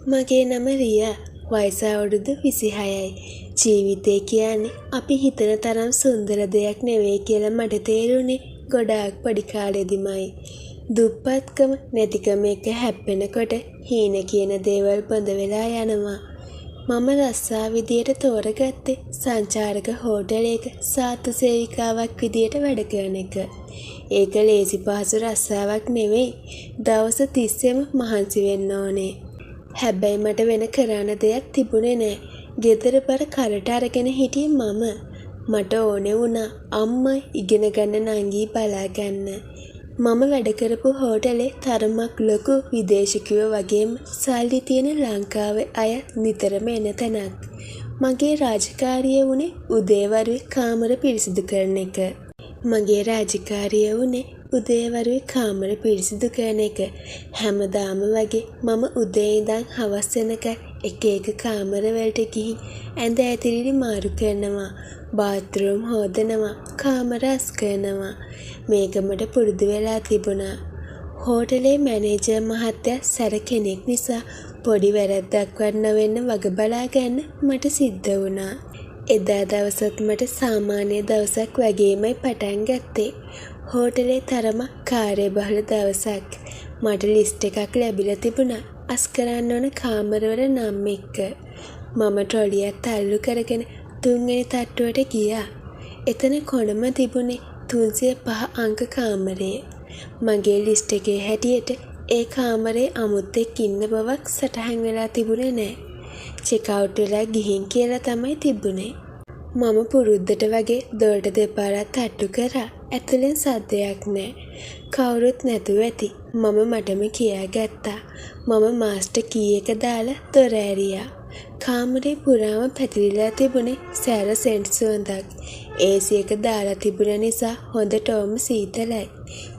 මගේ නම රියා. වයස අවුරුදු 26යි. ජීවිතය කියන්නේ අපි හිතන තරම් සුන්දර දෙයක් නෙවෙයි කියලා මට තේරුනේ ගොඩාක් පොඩි කාලෙදිමයි. දුප්පත්කම නැතිකම එක හැප්පෙනකොට හීන කියන දේවල් බඳ වෙලා යනවා. මම රස්සා විදියට තෝරගත්තේ සංචාරක හෝටලයක සාත්තු සේවිකාවක් විදියට වැඩ කරන එක. ඒක ලේසි පහසු රස්සාවක් නෙවෙයි. දවස් 30ෙම මහන්සි වෙන්න ඕනේ. හැබැයි මට වෙන කරන්න දෙයක් තිබුණේ නෑ. ගෙදර බර කරට අරගෙන හිටියේ මම. මට ඕනේ වුණා අම්මා ඉගෙන ගන්න නංගී බලා ගන්න. මම වැඩ කරපු හෝටලේ තරමක් ලොකු විදේශිකයෝ වගේම සල්ලි තියෙන ලංකාවේ අය නිතරම එන තැනක්. මගේ රාජකාරිය වුණේ උදේවරුේ කාමර පිරිසිදු කරන එක. හැමදාම වගේ මම උදේ ඉඳන් හවස වෙනකන් එක එක කාමර වලට ගිහින් ඇඳ ඇතිරිලි මාරු කරනවා, බාත්රූම් හොදනවා, කාමර අස් කරනවා. මේක මට පුරුදු වෙලා තිබුණා. හෝටලේ මැනේජර් මහත්තයා සැර කෙනෙක් නිසා පොඩි වැරද්දක්වත් නොවෙන්න වග බලා ගන්න මට සිද්ධ වුණා. එදා දවසත් මට සාමාන්‍ය දවසක් වගේමයි පටන් ගත්තේ. හෝටලේ තරම කාර්යබහුල දවසක්. මට ලිස්ට් එකක් ලැබිලා තිබුණා අස් කරන්න ඕන කාමරවල නම් එක්ක. මම ට්‍රොලියක් තල්ලු කරගෙන 3 වෙනි තට්ටුවට ගියා. එතන කොනම තිබුණේ 305 අංක කාමරය. මගේ ලිස්ට් එකේ හැටියට ඒ කාමරේ අමුත්තෙක් ඉන්න බවක් සටහන් වෙලා තිබුණේ නෑ. චෙක් අවුට් වෙලා ගිහින් කියලා තමයි තිබුණේ. මම පුරුද්දට වගේ දොරට දෙපාරක් තට්ටු කරා. ඇතුලෙන් සද්දයක් නෑ. කවුරුත් නැතුව ඇති. මම මටම කියාගත්තා. මම මාස්ටර් කී එක දාලා දොර ඇරියා. කාමරේ පුරාම පැතිරිලා තිබුණේ සෑර සෙන්ට් සුවඳක්. AC එක දාලා තිබුණ නිසා හොඳටම සීතලයි.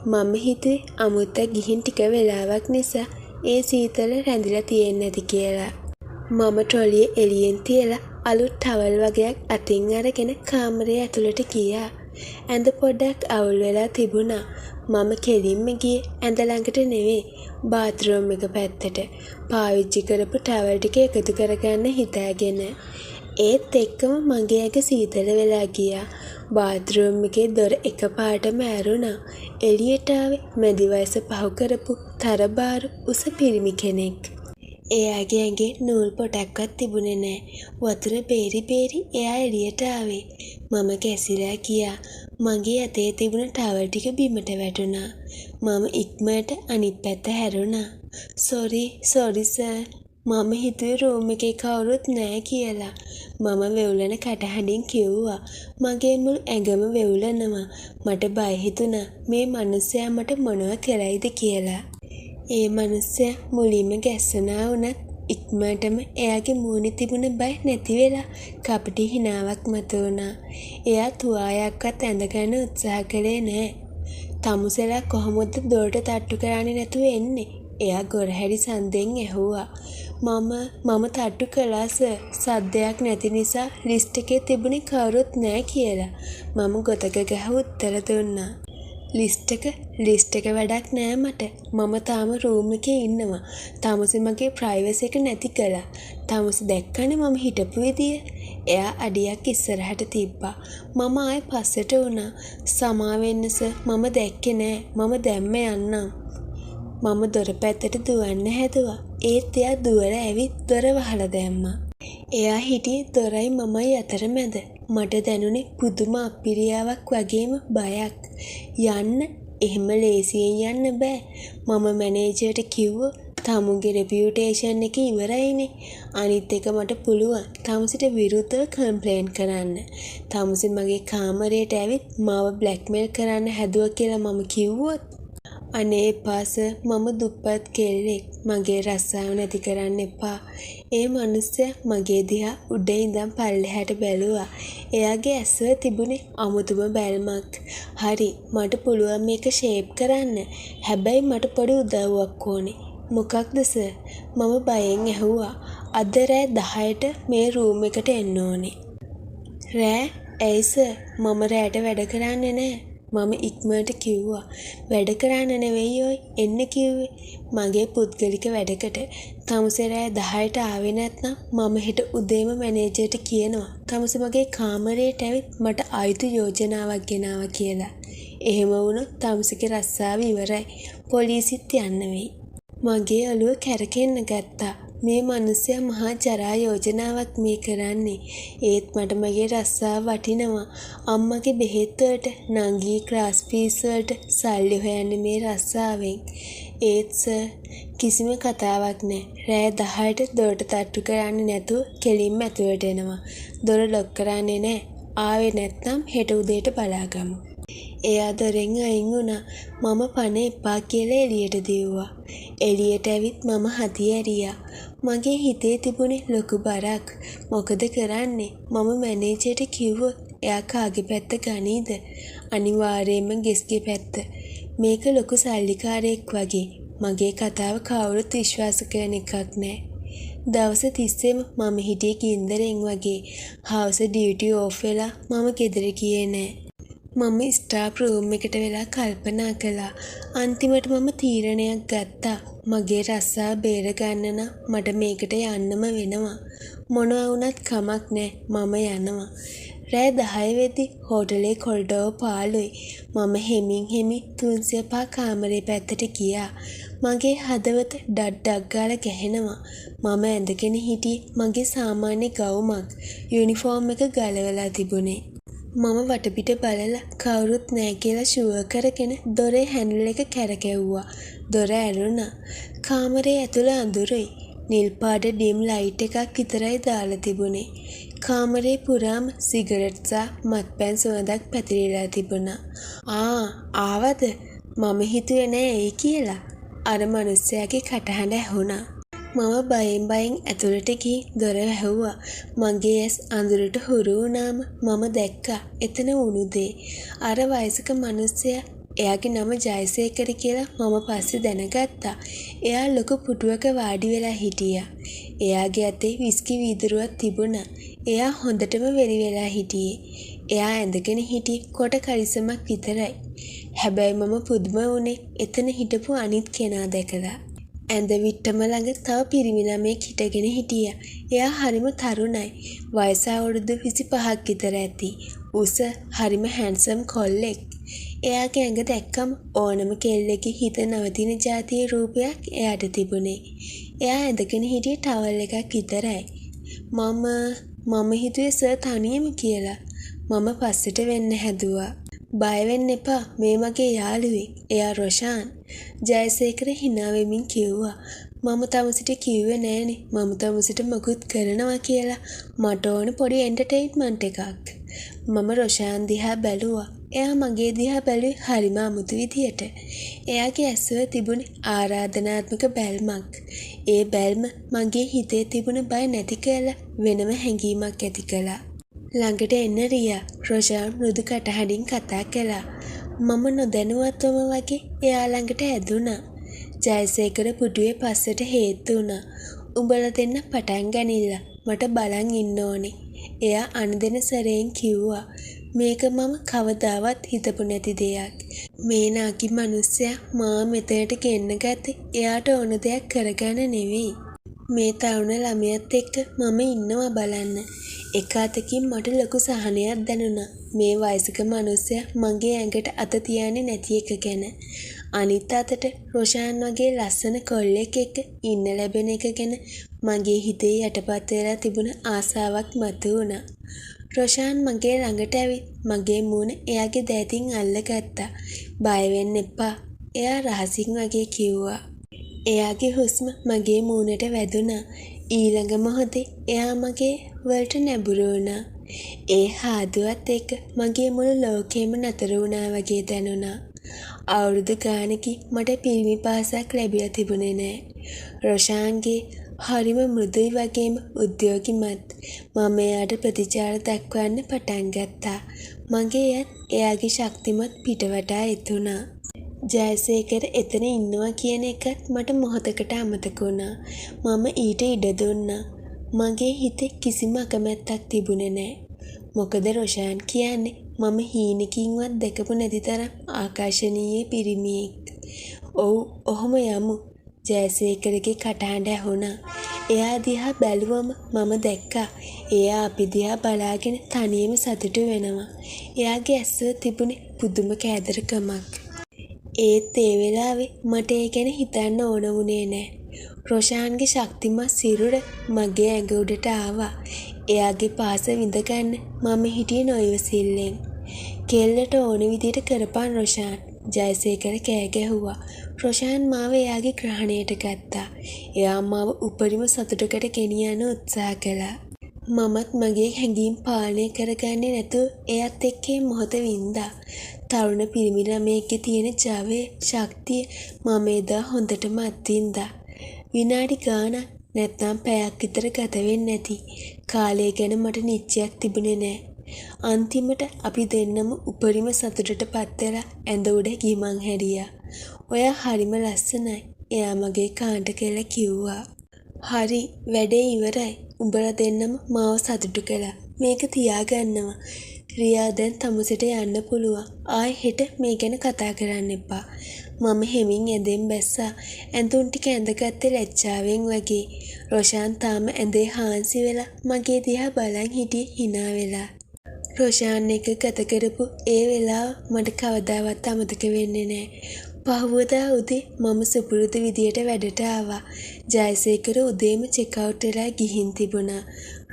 මම හිතුවේ අමුත්ත ගිහින් ටික වෙලාවක් නිසා ඒ සීතල රැඳිලා තියෙන්නේ නැති කියලා. මම ට්‍රොලිය එළියෙන් තියලා අලුත් ටවල් වගේක් අතින් අරගෙන කාමරේ ඇතුළට ගියා. ඇඳ පොඩ්ඩක් අවුල් වෙලා තිබුණා. මම කෙලින්ම ගියේ ඇඳ ළඟට නෙවෙයි, බාත්රූම් එක පැත්තට. පාවිච්චි කරපු ටවල් ටික එකතු කරගන්න හිතාගෙන. ඒත් එක්කම මගේ ඇඟ සීතල වෙලා ගියා. බාත්රූම් එකේ දොර එකපාරටම ඇරුණා. එළියට ආවේ මැදි වයස පහු කරපු තරබාරු උස පිරිමි කෙනෙක්. එයාගේ ඇඟේ නූල් පොටක්වත් තිබුණේ නෑ. වතුර බේරි එයා එළියට ආවේ. මම කැසිලා ගියා. මගේ අතේ තිබුණ ටවල් ටික බිමට වැටුණා. මම ඉක්මනට අනිත් පැත්ත හැරුණා. Sorry sir. මම හිතුවේ රූම් එකේ කවුරුත් නෑ කියලා. මම වෙවුලන කටහඬින් කිව්වා. මගේ මුළු ඇඟම වෙවුලනවා. මට බය හිතුණා මේ මිනිස්සයා මට මොනව කරයිද කියලා. ඒ මිනිස්සයා මුලින්ම ගැස්සනා වුණත් ඉක්මනටම එයාගේ මූණේ තිබුණ බය නැති වෙලා කපටි හිනාවක් මතුවුණා. එයා තුවාලයක්වත් ඇඳගන්න උත්සාහ කළේ නෑ. තමුසෙලා කොහොමද දොරට තට්ටු කරන්නේ නැතුව එන්නේ? එයා ගොරහැඩි සන්දෙන් ඇහුවා. මම තට්ටු කළා සර්. සද්දයක් නැති නිසා ලිස්ට් එකේ තිබුණේ කවුරුත් නෑ කියලා. මම ගොතක ගහ උත්තර දුන්නා. ලිස්ට් එක වැඩක් නෑ මට. මම තාම රූම් එකේ ඉන්නවා. තමුසෙ මගේ ප්‍රයිවසි එක නැති කළා. තමුසෙ දැක්කනේ මම හිටපු විදිය. එයා අඩියක් ඉස්සරහට තිබ්බා. මම ආයෙ පස්සට වුණා. සමා වෙන්න සර්, මම දැක්කේ නෑ. මම දැම්ම යන්නම්. මම දොර පැත්තට දුවන්න හැදුවා. ඒත් එයා දුවලා ඇවිත් දොර වහලා දැම්මා. එයා හිටියේ දොරයි මමයි අතරමැද. මට දැනුනේ පුදුම අපිරියාවක් වගේම බයක්. එහෙම ලේසියෙන් යන්න බෑ. මම මැනේජර්ට කිව්වා තමුගේ රෙපියුටේෂන් එක ඉවරයිනේ. අනිත් එක මට පුළුවන් තමුසිට විරුද්ධව කම්ප්ලේන්ට් කරන්න. තමුසි මගේ කාමරයට ඇවිත් මාව බ්ලැක්මේල් කරන්න හැදුවා කියලා මම කිව්වොත් අනේ පාස මම දුප්පත් කෙල්ලෙක්. මගේ රස්සාව නැති කරන්න එපා. ඒ මිනිස්සයා මගේ දිහා උඩ ඉඳන් පල්ලෙහාට බැලුවා. එයාගේ ඇස්වල තිබුණේ අමුතුම බැල්මක්. හරි, මට පුළුවන් මේක ෂේප් කරන්න. හැබැයි මට පොඩි උදව්වක් ඕනේ. මොකක්ද සර්? මම බයෙන් ඇහුවා. අද රෑ 10ට මේ රූම් එකට එන්න ඕනේ. රෑ? ඇයි සර්? මම රෑට වැඩ කරන්නේ නෑ. මම ඉක්මනට කිව්වා. වැඩ කරන්න නෙවෙයි ඔය එන්න කිව්වේ. මගේ පුද්ගලික වැඩකට. තමුසේ රෑ 10ට ආවේ නැත්නම් මම හෙට උදේම මැනේජර්ට කියනවා තමුසේ මගේ කාමරයට ඇවිත් මට ආයුධ යෝජනාවක් ගෙනාවා කියලා. එහෙම වුණොත් තමුසේගේ රස්සාව ඉවරයි. පොලිසියට යන්න වෙයි. මගේ ඔළුව කැරකෙන්න ගත්තා. මේ මිනිස්සයා මහා ජරා යෝජනාවක් මේ කරන්නේ. ඒත් මට මගේ රස්සාව වටිනවා. අම්මගේ බෙහෙත් වලට, නංගී ක්ලාස් ෆීස් වලට සල්ලි හොයන්නේ මේ රස්සාවෙන්. ඒත් කිසිම කතාවක් නැහැ. රෑ 10ට දොරට තට්ටු කරන්නේ නැතුව කෙලින්ම ඇතුළට එනවා. දොර ලොක් කරන්නේ නැහැ. ආවේ නැත්නම් හෙට උදේට බලාගමු. එයා දොරෙන් අයින් වුණා. මම පණ එපා කියලා එළියට දිව්වා. එළියට ඇවිත් මම හදි ඇරියා. මගේ හිතේ තිබුණේ ලොකු බරක්. මොකද කරන්නේ? මම මැනේජර්ට කිව්වොත් එයා කාගේ පැත්ත ගනීද? අනිවාර්යයෙන්ම ගෙස්ගේ පැත්ත. මේක ලොකු සල්ලිකාරයෙක් වගේ. මගේ කතාව කවුරුත් විශ්වාස කරන එකක් නෑ. දවස් 30ෙම මම හිටියේ ගින්දරෙන් වගේ. හවස ඩියුටි ඕෆ් වෙලා මම ගෙදර ගියේ නෑ. මම ස්ටාෆ් රූම් එකට වෙලා කල්පනා කළා. අන්තිමට මම තීරණයක් ගත්තා. මගේ රස්සාව බේර ගන්න නම් මට මේකට යන්නම වෙනවා. මොනවා වුණත් කමක් නෑ. මම යනවා. රෑ 10 වෙද්දි හෝටලේ කොරිඩෝර් පාළුයි. මම හෙමින් 305 කාමරේ පැත්තට ගියා. මගේ හදවත ඩඩ්ඩක් ගාලා ගැහෙනවා. මම ඇඳගෙන හිටියේ මගේ සාමාන්‍ය ගවුමක්. යුනිෆෝම් එක ගලවලා තිබුණේ. මම වටපිට බලලා කවුරුත් නැහැ කියලා ෂුවර් කරගෙන දොරේ හැන්ඩල් එක කැරකෙව්වා. දොර ඇරුණා. කාමරේ ඇතුළ අඳුරුයි. නිල් පාට ඩිම් ලයිට් එකක් විතරයි දාලා තිබුණේ. කාමරේ පුරාම සිගරට් සහ මත්පැන් සුවඳක් පැතිරිලා තිබුණා. ආවද? මම හිතුවේ නෑ එයි කියලා. අර මිනිස්සයාගේ කටහඬ ඇහුණා. මම බයෙන් ඇතුළට ගිහින් දොර වැහුවා. මගේ ඇස් අඳුරට හුරු වුණාම මම දැක්කා එතන වුණු දේ. අර වයසක මිනිස්සයා, එයාගේ නම ජයසේකර කියලා මම පස්සේ දැනගත්තා. එයා ලොකු පුටුවක වාඩි වෙලා හිටියා. එයාගේ අතේ විස්කි වීදුරුවක් තිබුණා. එයා හොඳටම වෙරි වෙලා හිටියේ. එයා ඇඳගෙන හිටියේ කොට කලිසමක් විතරයි. හැබැයි මම පුදුම වුණේ එතන හිටපු අනිත් කෙනා දැකලා. ඇඳ විට්ටම ළඟ තව පිරිමි ළමෙක් හිටගෙන හිටියා. එයා හරිම තරුණයි. වයස අවුරුදු 25ක් විතර ඇති. උස හරිම හැන්සම් කොල්ලෙක්. එයාගේ ඇඟ දැක්කම ඕනම කෙල්ලෙක්ගේ හිත නවතින જાතියේ රූපයක් එයාට තිබුණේ. එයා ඇඳගෙන හිටියේ ටවල් එකක් විතරයි. මම හිතුවේ සර් තනියම කියලා. මම පස්සට වෙන්න හැදුවා. බය වෙන්න එපා, මේ මගේ යාළුවෙක්. එයා රොෂාන්. ජයසේකර hina වෙමින් කිව්වා. මම තමුසිට කිව්වේ නෑනේ මම තමුසිට මොකුත් කරනවා කියලා. මට ඕන පොඩි එන්ටර්ටේන්මන්ට් එකක්. මම රොෂාන් දිහා බැලුවා. එයා මගේ දිහා බැලුවේ හරිම අමුතු විදියට. එයාගේ ඇස්වල තිබුණේ ආරාධනාත්මක බැල්මක්. ඒ බැල්ම මගේ හිතේ තිබුණ බය නැති කරලා වෙනම හැඟීමක් ඇති කළා. ළඟට එන්න රියා, රොෂාන් මෘදු කටහඬින් කතා කළා. මම නොදැනුවත්වම වගේ එයා ළඟට ඇදුණා. ජයසේකර පුටුවේ පස්සට හේතු වුණා. උඹලා දෙන්න පටන් ගනිල්ල. මට බලන් ඉන්න ඕනේ. එයා අනදෙන සැරෙන් කිව්වා. මේක මම කවදාවත් හිතපු නැති දෙයක්. මේ නාකි මිනිස්සයා මා මෙතනට ගෙන්න ගත්තේ එයාට ඕන දෙයක් කරගන්න නෙවෙයි. මේ තරුණ ළමයාත් එක්ක මම ඉන්නවා බලන්න. එක අතකින් මට ලොකු සහනයක් දැනුණා. මේ වයසක මිනිස්සයා මගේ ඇඟට අත තියන්නේ නැති එක ගැන. අනිත් අතට රොෂාන් වගේ ලස්සන කොල්ලෙක් එක්ක ඉන්න ලැබෙන එක ගැන මගේ හිතේ යටපත් වෙලා තිබුණ ආසාවක් මතුවුණා. රොෂාන් මගේ ළඟට ඇවිත් මගේ මූණ එයාගේ දෑතින් අල්ලගත්තා. බය වෙන්න එපා. එයා රහසින් වගේ කිව්වා. එයාගේ හුස්ම මගේ මූණට වැදුනා. ඊළඟ මොහොතේ එයා මගේ වලට නැඹුරු වුණා. ඒ හාදුවත් එක්ක මගේ මුළු ලෝකෙම නතර වුණා වගේ දැනුණා. අවුරුදු ගානකින් මට පිරිමි පාසක් ලැබිලා තිබුණේ නෑ. රොෂාන්ගේ හරිම මෘදුයි වගේම උද්‍යෝගිමත්. මම එයාට ප්‍රතිචාර දක්වන්න පටන් ගත්තා. මගේ ඇත් එයාගේ ශක්තිමත් පිටවටා එතුණා. ජයසේකර එතන ඉන්නවා කියන එකත් මට මොහොතකට අමතක වුණා. මම ඊට ඉඩ දුන්නා. මගේ හිතේ කිසිම අකමැත්තක් තිබුණේ නෑ. මොකද රොෂාන් කියන්නේ මම හීනකින්වත් දැකපු නැති තරම් ආකර්ශනීය පිරිමියෙක්. ඔව්, ඔහොම යමු. ජයසේකරගේ කටහඬ ඇහුණා. එයා දිහා බැලුවම මම දැක්කා. එයා අපි දිහා බලාගෙන තනියම සතුටු වෙනවා. එයාගේ ඇස්වල තිබුණේ පුදුම කෑදරකමක්. ඒත් ඒ වෙලාවේ මට ඒ ගැන හිතන්න ඕන වුණේ නෑ. රොෂාන්ගේ ශක්තිමත් සිරුර මගේ ඇඟ උඩට ආවා. එයාගේ පාස විඳගන්න මම හිටියේ නොයිවසිල්ලෙන්. කෙල්ලට ඕන විදියට කරපන් රොෂාන්. ජයසේකර කෑ ගැහුවා. රොෂාන් මාව එයාගේ ග්‍රහණයට ගත්තා. එයා මාව උපරිම සතුටකට ගෙනියන්න උත්සාහ කළා. මමත් මගේ හැඟීම් පාලනය කරගන්නේ නැතුව එයත් එක්ක මොහොත වින්දා. තරුණ පිරිමි ළමයෙක්ගේ තියෙන ජවය, ශක්තිය මම එදා හොඳටම අත්විඳා. විනාඩි ගාණක් නැත්නම් පැයක් විතර ගත වෙන්නේ නැති. කාලය ගැන මට නිශ්චයක් තිබුණේ නෑ. අන්තිමට අපි දෙන්නම උපරිම සතුටට පත් වෙලා ඇඳ උඩ ගිමන් හැරියා. ඔයා හරිම ලස්සනයි. එයා මගේ කාන්ට කියලා කිව්වා. හරි, වැඩේ ඉවරයි. උඹලා දෙන්නම මාව සතුටු කළා. මේක තියාගන්නවා. රියා දැන් තමුසෙට යන්න පුළුවන්. ආයෙ හෙට මේ ගැන කතා කරන්න එපා. මම හෙමින් ඇඳෙන් බැස්සා. ඇඳුම් ටික ඇඳගත්තේ ලැජ්ජාවෙන් වගේ. රොෂාන් තාම ඇඳේ හාන්සි වෙලා මගේ දිහා බලන් හිටියේ hina වෙලා. රොෂාන් එක ගත කරපු ඒ වෙලාව මට කවදාවත් අමතක වෙන්නේ නෑ. පහුවදා උදේ මම සුපුරුදු විදියට වැඩට ආවා. ජයසේකර උදේම චෙක් අවුට් වෙලා ගිහින් තිබුණා.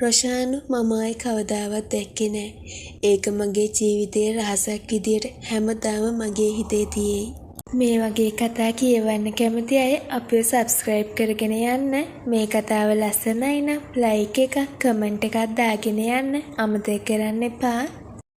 රොෂාන්ව මම ආයේ කවදාවත් දැක්කේ නෑ. ඒක මගේ ජීවිතයේ රහසක් විදියට හැමදාම මගේ හිතේ තියෙයි. මේ වගේ කතා කියවන්න කැමති අය අපිව සබ්ස්ක්‍රයිබ් කරගෙන යන්න. මේ කතාව ලස්සනයි නම් ලයික් එකක්, කමෙන්ට් එකක් දාගෙන යන්න අමතක කරන්න එපා.